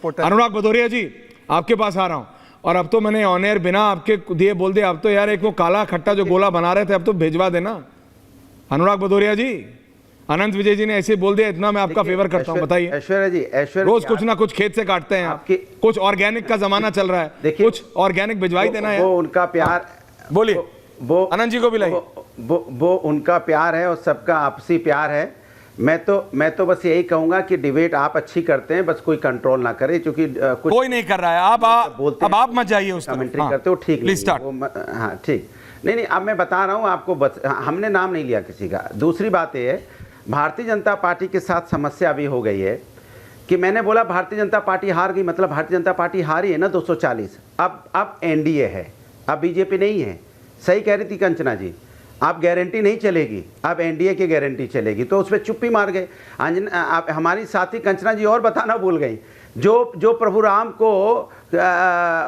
अनुराग भदौरिया जी, आपके पास आ रहा हूं। और अब तो मैंने ऑन एयर बिना आपके दिए बोल दिया, अब तो यार एक वो काला खट्टा जो गोला बना रहे थे अब तो भेजवा देना। अनुराग भदौरिया जी, अनंत विजय जी ने ऐसे बोल दिया, इतना मैं आपका फेवर करता हूं। बताइए ऐश्वर्या जी, ऐश्वर्या रोज कुछ ना कुछ खेत से काटते हैं आपके, कुछ ऑर्गेनिक का जमाना चल रहा है, कुछ ऑर्गेनिक भिजवाई देना है। वो उनका प्यार, बोलिए, वो अनंत जी को भी लाइए। वो उनका प्यार है और सबका आपसी प्यार है। मैं तो बस यही कहूंगा कि डिबेट आप अच्छी करते हैं, बस कोई कंट्रोल ना करे, क्योंकि कोई नहीं कर रहा है। आप बोलते अब आप मत जाइए उस कमेंट्री करते हो, ठीक नहीं, हाँ ठीक नहीं, अब मैं बता रहा हूँ आपको, बस हमने नाम नहीं लिया किसी का। दूसरी बात ये है, भारतीय जनता पार्टी के साथ समस्या अभी हो गई है कि मैंने बोला भारतीय जनता पार्टी हार गई, मतलब भारतीय जनता पार्टी हारी है ना 240, अब एनडीए है, अब बीजेपी नहीं है। सही कह रही थी कंचना जी, आप गारंटी नहीं चलेगी, अब एनडीए की गारंटी चलेगी, तो उस पर चुप्पी मार गए। आप हमारी साथी कंचना जी और बताना भूल गई, जो प्रभु राम को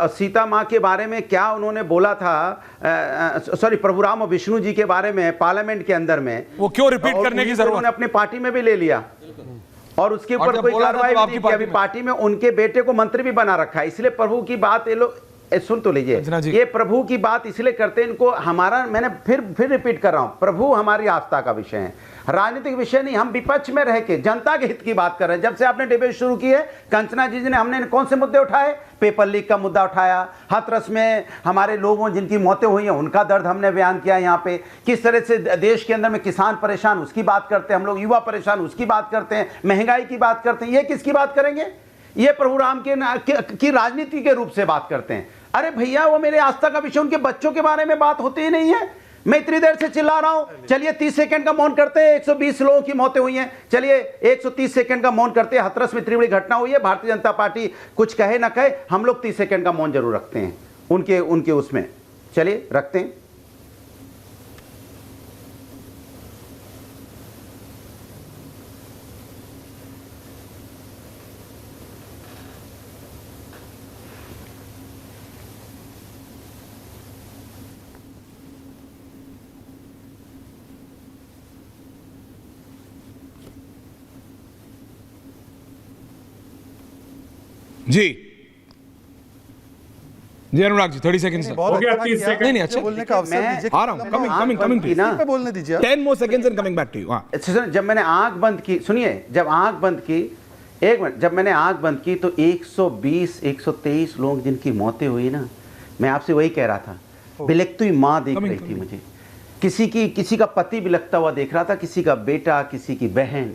सीता माँ के बारे में क्या उन्होंने बोला था, सॉरी प्रभु राम और विष्णु जी के बारे में पार्लियामेंट के अंदर में, वो क्यों रिपीट करने की जरूरत, उन्होंने अपनी पार्टी में भी ले लिया और उसके ऊपर कोई कार्रवाई भी नहीं की। अभी पार्टी में उनके बेटे को मंत्री भी बना रखा है। इसलिए प्रभु की बात ये लोग सुन तो लीजिए, ये प्रभु की बात इसलिए करते हैं, इनको हमारा, मैंने फिर रिपीट कर रहा हूं, प्रभु हमारी आस्था का विषय है, राजनीतिक विषय नहीं। हम विपक्ष में रह के जनता के हित की बात कर रहे हैं। जब से आपने डिबेट शुरू की है कंचना जी ने, हमने कौन से मुद्दे उठाए? पेपर लीक का मुद्दा उठाया, हाथरस में हमारे लोगों जिनकी मौतें हुई हैं उनका दर्द हमने बयान किया। यहाँ पे किस तरह से देश के अंदर में किसान परेशान, उसकी बात करते हैं हम लोग, युवा परेशान, उसकी बात करते हैं, महंगाई की बात करते हैं। ये किसकी बात करेंगे? ये प्रभु राम की राजनीति के रूप से बात करते हैं। अरे भैया, वो मेरे आस्था का विषय, उनके बच्चों के बारे में बात होती ही नहीं है। मैं इतनी देर से चिल्ला रहा हूं, चलिए 30 सेकंड का मौन करते हैं। 120 लोगों की मौतें हुई हैं, चलिए 130 सेकंड का मौन करते हैं। हाथरस में इतनी बड़ी घटना हुई है, भारतीय जनता पार्टी कुछ कहे ना कहे, हम लोग 30 सेकंड का मौन जरूर रखते हैं उनके उसमें। चलिए रखते हैं। जी अनुराग जी 30 सेकंड हो गया 30 सेकंड नहीं अच्छा बोलने का अवसर दीजिए। आ रहा हूं, कमिंग प्लीज पे बोलने दीजिए। 10 more seconds and coming back to you। हां, जब मैंने आंख बंद की, सुनिए, जब आंख बंद की, एक मिनट, जब मैंने आंख बंद की तो 120 123 लोग जिनकी मौतें हुई ना, मैं आपसे वही कह रहा था, बिलखती माँ देख रही थी मुझे, किसी का पति बिलखता हुआ देख रहा था, किसी का बेटा, किसी की बहन,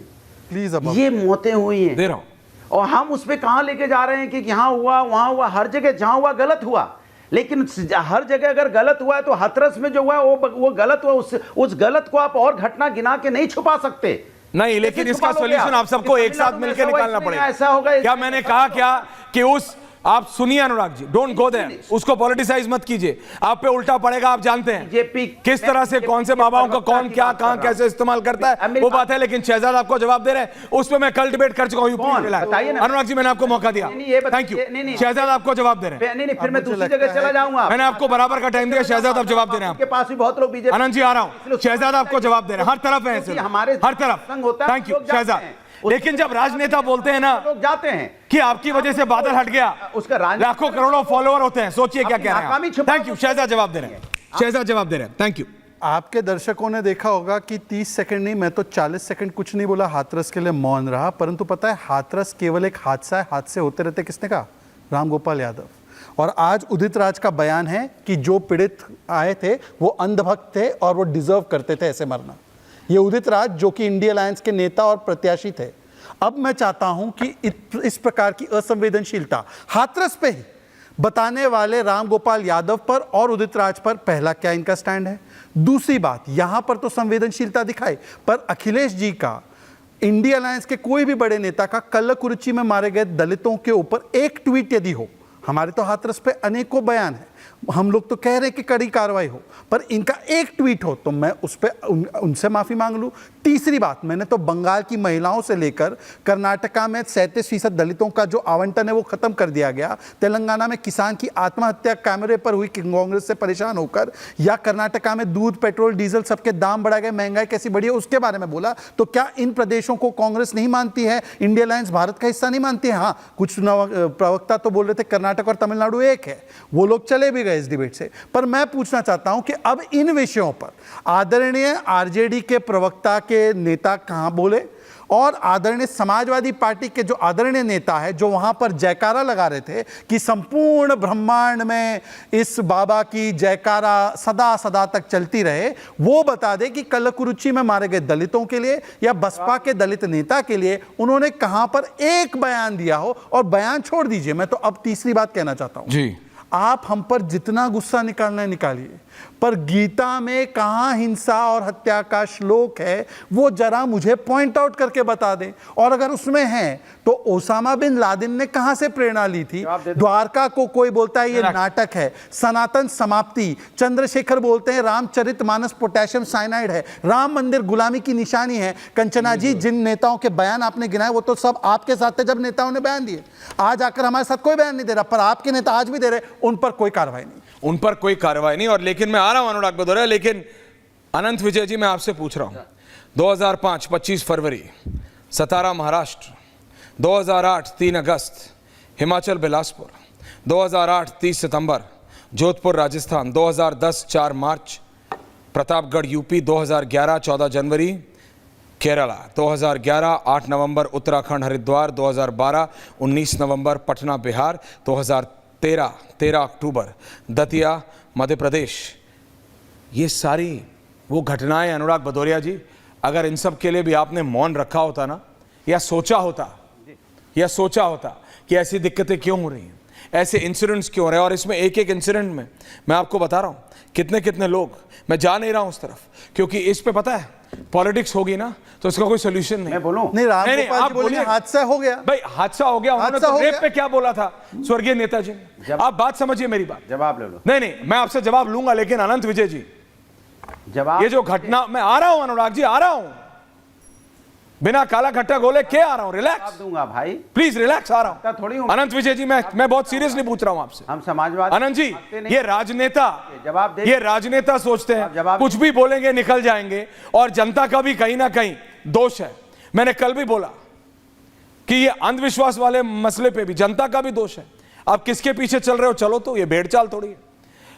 प्लीज ये मौतें हुई हैं। दे रहा हूं, और हम उस पर कहाँ लेके जा रहे हैं कि यहाँ हुआ वहाँ हुआ, हर जगह जहाँ हुआ गलत हुआ। लेकिन हर जगह अगर गलत हुआ है तो हाथरस में जो हुआ है वो गलत हुआ। उस गलत को आप और घटना गिना के नहीं छुपा सकते। नहीं, लेकिन इसका सॉल्यूशन आप सबको एक साथ मिलकर निकालना पड़ेगा। ऐसा होगा क्या मैंने कहा क्या कि उस, आप सुनिए Anurag ji, don't go there, उसको पॉलिटिसाइज मत कीजिए, आप पे उल्टा पड़ेगा। आप जानते हैं बीजेपी किस तरह से कौन से माँ बापों का कौन क्या कहां कैसे इस्तेमाल करता है, वो बात है। लेकिन शहजाद आपको जवाब दे रहे हैं, उस पर मैं कल डिबेट कर चुका हूं। अनुराग जी, मैंने आपको मौका दिया, थैंक यू। शहजाद आपको जवाब दे रहे हैं। नहीं, फिर मैं दूसरी जगह चला जाऊंगा। मैंने आपको बराबर का टाइम दिया। शहजाद आप जवाब दे रहे हैं, आपके पास भी बहुत लोग बीजेपी। आनंद जी आ रहा हूं, शहजाद आपको जवाब दे रहे हैं, हर तरफ है हमारे हर तरफ। Thank you Shahzad. लेकिन जब राजनेता बोलते हैं ना, लोग जाते हैं कि आपकी वजह से बादल हट गया, उसका लाखों करोड़ों फॉलोअर होते हैं, सोचिए क्या कह रहे हैं। थैंक यू शहजाद, जवाब दे रहे हैं, शहजाद जवाब दे रहे हैं, थैंक यू। आपके दर्शकों ने देखा होगा कि 30 सेकंड नहीं, मैं तो 40 सेकंड कुछ नहीं बोला, हाथरस के लिए मौन रहा। परंतु पता है, हाथरस केवल एक हादसा है, हादसे होते रहते। किसने कहा? रामगोपाल यादव। और आज उदित राज का बयान है कि जो पीड़ित आए थे वो अंधभक्त थे और वो डिजर्व करते थे ऐसे मरना। ये उदित राज जो कि इंडिया अलायंस के नेता और प्रत्याशी थे। अब मैं चाहता हूं कि इस प्रकार की असंवेदनशीलता हाथरस पे ही बताने वाले रामगोपाल यादव पर और उदित राज पर, पहला क्या इनका स्टैंड है? दूसरी बात, यहां पर तो संवेदनशीलता दिखाई, पर अखिलेश जी का, इंडिया अलायंस के कोई भी बड़े नेता का कल्लकुरुचि में मारे गए दलितों के ऊपर एक ट्वीट यदि हो, हमारे तो हाथरस पे अनेकों बयान है, हम लोग तो कह रहे हैं कि कड़ी कार्रवाई हो, पर इनका एक ट्वीट हो तो मैं उस पर उनसे माफी मांग लूं। तीसरी बात, मैंने तो बंगाल की महिलाओं से लेकर कर्नाटका में 37% दलितों का जो आवंटन है वो खत्म कर दिया गया, तेलंगाना में किसान की आत्महत्या कैमरे पर हुई कांग्रेस से परेशान होकर, या कर्नाटका में दूध पेट्रोल डीजल सबके दाम बढ़ा गए, महंगाई कैसी बढ़ी है उसके बारे में बोला। तो क्या इन प्रदेशों को कांग्रेस नहीं मानती है? इंडिया अलायंस भारत का हिस्सा नहीं मानती है? हाँ, कुछ प्रवक्ता तो बोल रहे थे कर्नाटक और तमिलनाडु एक है, वो लोग चले भी गए इस डिबेट से। पर मैं पूछना चाहता हूं कि अब इन विषयों पर आदरणीय आरजेडी के प्रवक्ता के नेता कहां बोले, और आदरणीय समाजवादी पार्टी के जो आदरणीय नेता है जो वहां पर जयकारा लगा रहे थे कि संपूर्ण ब्रह्मांड में इस बाबा की जयकारा सदा सदा तक चलती रहे, वो बता दे कि कल्लकुरुचि में मारे गए दलितों के लिए या बसपा के दलित नेता के लिए उन्होंने कहां पर एक बयान दिया हो। और बयान छोड़ दीजिए, मैं तो अब तीसरी बात कहना चाहता हूं जी, आप हम पर जितना गुस्सा निकालना है निकालिए, पर गीता में कहां हिंसा और हत्या का श्लोक है वो जरा मुझे पॉइंट आउट करके बता दें। और अगर उसमें है तो ओसामा बिन लादेन ने कहां से प्रेरणा ली थी? द्वारका को कोई बोलता है ये नाटक है, सनातन समाप्ति, चंद्रशेखर बोलते हैं रामचरितमानस पोटेशियम साइनाइड है, राम मंदिर गुलामी की निशानी है। कंचना जी, जिन नेताओं के बयान आपने गिनाए वो तो सब आपके साथ थे जब नेताओं ने बयान दिए, आज आकर हमारे साथ कोई बयान नहीं दे रहा, पर आपके नेता आज भी दे रहे, उन पर कोई कार्रवाई नहीं, उन पर कोई कार्रवाई नहीं। और लेकिन मैं आ रहा हूं अनुराग भदौरिया, लेकिन अनंत विजय जी मैं आपसे पूछ रहा हूं, 2005 25 फरवरी सतारा महाराष्ट्र, 2008 3 अगस्त हिमाचल बिलासपुर, 2008 30 सितंबर जोधपुर राजस्थान, 2010 4 मार्च प्रतापगढ़ यूपी, 2011 14 जनवरी केरला, 2011 8 नवंबर उत्तराखंड हरिद्वार, 2012 19 नवंबर पटना बिहार, 2013 13 अक्टूबर दतिया मध्य प्रदेश। ये सारी वो घटनाएं अनुराग भदौरिया जी, अगर इन सब के लिए भी आपने मौन रखा होता ना, या सोचा होता कि ऐसी दिक्कतें क्यों हो रही हैं, ऐसे इंसिडेंट्स क्यों हो रहे हैं, और इसमें एक एक इंसिडेंट में मैं आपको बता रहा हूं कितने कितने लोग, मैं जा नहीं रहा हूं उस तरफ, क्योंकि इस पे पता है पॉलिटिक्स होगी ना तो इसका कोई सोल्यूशन नहीं। मैं बोलूं? नहीं, रामगोपाल जी बोलिए हादसा हो गया। भाई हादसा हो गया, उन्होंने तो रेप पे क्या बोला था स्वर्गीय नेताजी ने, आप बात समझिए मेरी बात, जवाब ले लो। नहीं मैं आपसे जवाब लूंगा, लेकिन अनंत विजय जी जवाब, ये जो घटना, मैं आ रहा हूं अनुराग जी, आ रहा हूं, बिना काला खट्टा गोले के आ रहा हूं, रिलैक्स दूंगा भाई, प्लीज रिलैक्स, आ रहा थोड़ी हूं। अनंत विजय जी मैं बहुत सीरियसली पूछ रहा हूं आपसे। हम समाजवादी अनंत जी, ये राजनेता, जवाब दे, ये राजनेता सोचते हैं कुछ भी बोलेंगे निकल जाएंगे, और जनता का भी कहीं ना कहीं दोष है। मैंने कल भी बोला कि ये अंधविश्वास वाले मसले पे भी जनता का भी दोष है। आप किसके पीछे चल रहे हो, चलो तो, ये भेड़ चाल थोड़ी है,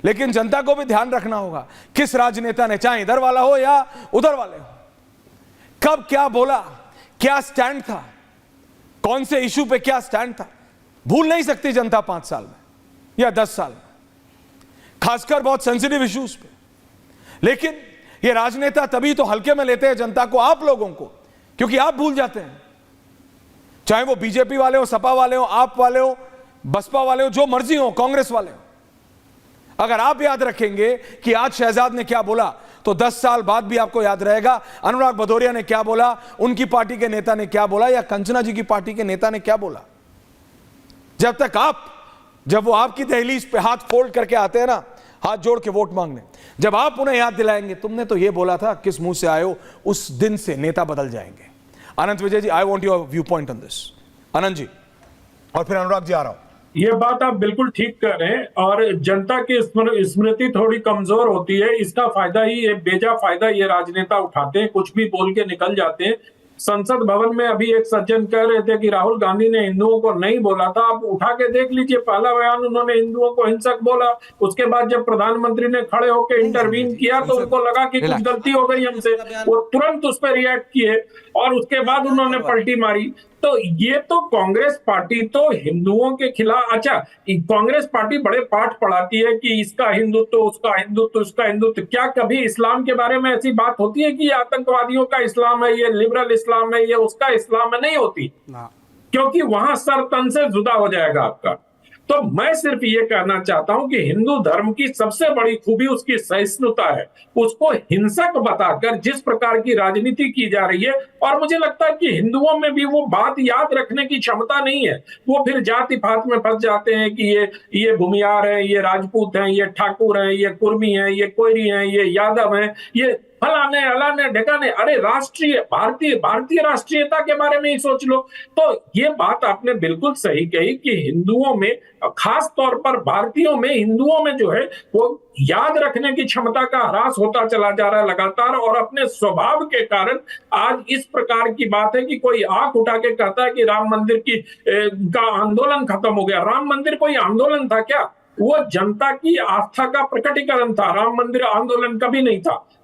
लेकिन जनता को भी ध्यान रखना होगा किस राजनेता ने, चाहे इधर वाला हो या उधर वाले हो, कब क्या बोला, क्या स्टैंड था, कौन से इशू पे क्या स्टैंड था, भूल नहीं सकती जनता 5 साल में या 10 साल में, खासकर बहुत सेंसिटिव इश्यूज पे। लेकिन ये राजनेता तभी तो हल्के में लेते हैं जनता को, आप लोगों को, क्योंकि आप भूल जाते हैं, चाहे वो बीजेपी वाले हो, सपा वाले हो, आप वाले हो, बसपा वाले हो, जो मर्जी हो, कांग्रेस वाले हो, अगर आप याद रखेंगे कि आज शहजाद ने क्या बोला तो 10 साल बाद भी आपको याद रहेगा अनुराग भदौरिया ने क्या बोला, उनकी पार्टी के नेता ने क्या बोला, या कंचना जी की पार्टी के नेता ने क्या बोला। जब वो आपकी दहलीज पे हाथ फोल्ड करके आते हैं ना, हाथ जोड़ के वोट मांगने, जब आप उन्हें याद दिलाएंगे तुमने तो ये बोला था, किस मुंह से आए हो, उस दिन से नेता बदल जाएंगे। Anant Vijay ji, I want your view point on this. Anant ji, और फिर अनुराग जी आ रहा हूं। ये बात आप बिल्कुल ठीक कर रहे हैं, और जनता की स्मृति थोड़ी कमजोर होती है, इसका फायदा ही, ये बेजा फायदा ये राजनेता उठाते हैं, कुछ भी बोल के निकल जाते हैं। संसद भवन में अभी एक सज्जन कह रहे थे कि राहुल गांधी ने हिंदुओं को नहीं बोला था, आप उठा के देख लीजिए, पहला बयान उन्होंने हिंदुओं को हिंसक बोला, उसके बाद जब प्रधानमंत्री ने खड़े होकर इंटरवीन किया तो उनको लगा कि कुछ गलती हो गई हमसे, वो तुरंत उस पर रिएक्ट किए और उसके बाद उन्होंने पलटी मारी। तो ये तो कांग्रेस पार्टी तो हिंदुओं के खिलाफ, अच्छा कांग्रेस पार्टी बड़े पाठ पढ़ाती है कि इसका हिंदुत्व, उसका हिंदुत्व, उसका हिंदुत्व। क्या कभी इस्लाम के बारे में ऐसी बात होती है कि ये आतंकवादियों का इस्लाम है, ये लिबरल इस्लाम है, ये उसका इस्लाम है? नहीं होती, क्योंकि वहां सर तन से जुदा हो जाएगा आपका। तो मैं सिर्फ ये कहना चाहता हूं कि हिंदू धर्म की सबसे बड़ी खूबी उसकी सहिष्णुता है। उसको हिंसक बताकर जिस प्रकार की राजनीति की जा रही है, और मुझे लगता है कि हिंदुओं में भी वो बात याद रखने की क्षमता नहीं है। वो फिर जाति पात में फंस जाते हैं कि ये भूमियार है, ये राजपूत हैं, ये ठाकुर हैं, ये कुर्मी हैं, ये कोयरी हैं, ये यादव हैं, ये फलाने अलाने ढकाने। अरे राष्ट्रीय भारतीय राष्ट्रीयता के बारे में ही सोच लो। तो ये बात आपने बिल्कुल सही कही कि हिंदुओं में, खास तौर पर भारतीयों में, हिंदुओं में जो है वो याद रखने की क्षमता का ह्रास होता चला जा रहा है लगातार। और अपने स्वभाव के कारण आज इस प्रकार की बात है कि कोई आंख उठा के कहता है कि राम मंदिर का आंदोलन खत्म हो गया। राम मंदिर कोई आंदोलन था क्या? वो जनता की आस्था का प्रकटीकरण था। राम मंदिर आंदोलन कभी नहीं था।